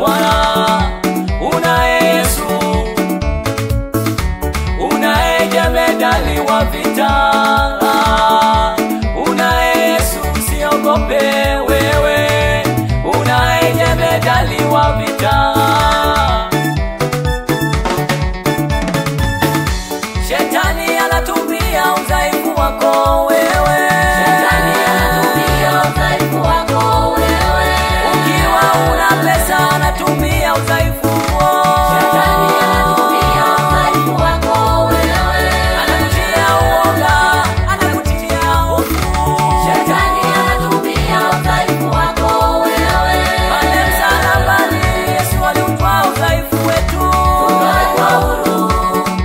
Bwana. Unaye Yesu, unaye jemedali wa vita. Unaye Yesu, usiogope wewe, unaye jemedali wa vita. Shetani anatumia udhaifu wako wewe, Shetani anatumia udhaifu wako wewe. ukiwa una pesa anatumia udhaifu huo. Shetani anatumia udhaifu wako wewe. Anakutia uoga, anakutia hofu. Shetani anatumia udhaifu wako wewe. Pale msalabani Yesu aliutwaa udhaifu wetu. Tumewekwa huru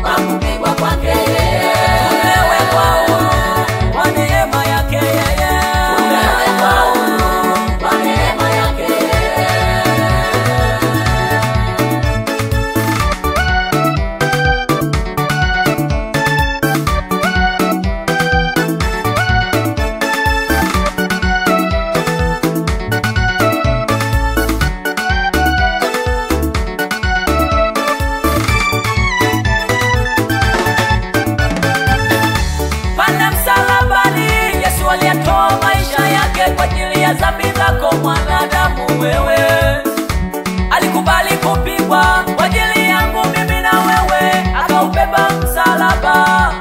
kwa kupigwa kwake yeye. Tumewekwa huru kwa neema yake yeye. Tumewekwa huru kwa neema yake yeye. Pale msalabani Yesu aliyatoa maisha yake kwa ajili ya dhambi zako mwanadamu wewe. Alikubali kupigwa kwa ajili yangu mimi na wewe, akaubeba msalaba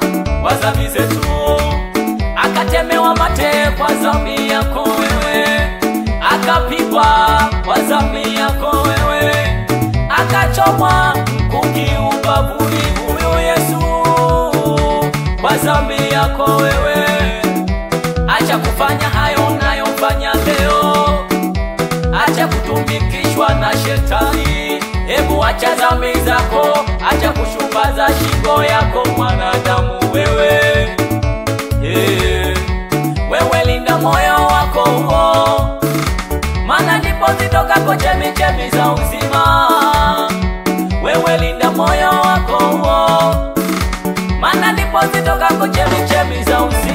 wa dhambi zetu. Akatemewa mate kwa dhambi yako wewe, akapigwa kwa dhambi yako wewe, akachomwa mkuki ubavuni huyu Yesu kwa dhambi yako wewe. Acha kufanya hayo unayofanya leo, acha kutumikishwa na shetani. Hebu acha dhambi zako, acha kushupaza shingo yako mwanadamu wewe. Wewe linda moyo wako huo, maana ndipo zitokako chemichemi za uzima. Wewe linda moyo wako huo, maana ndipo zitokako chemichemi za uzima.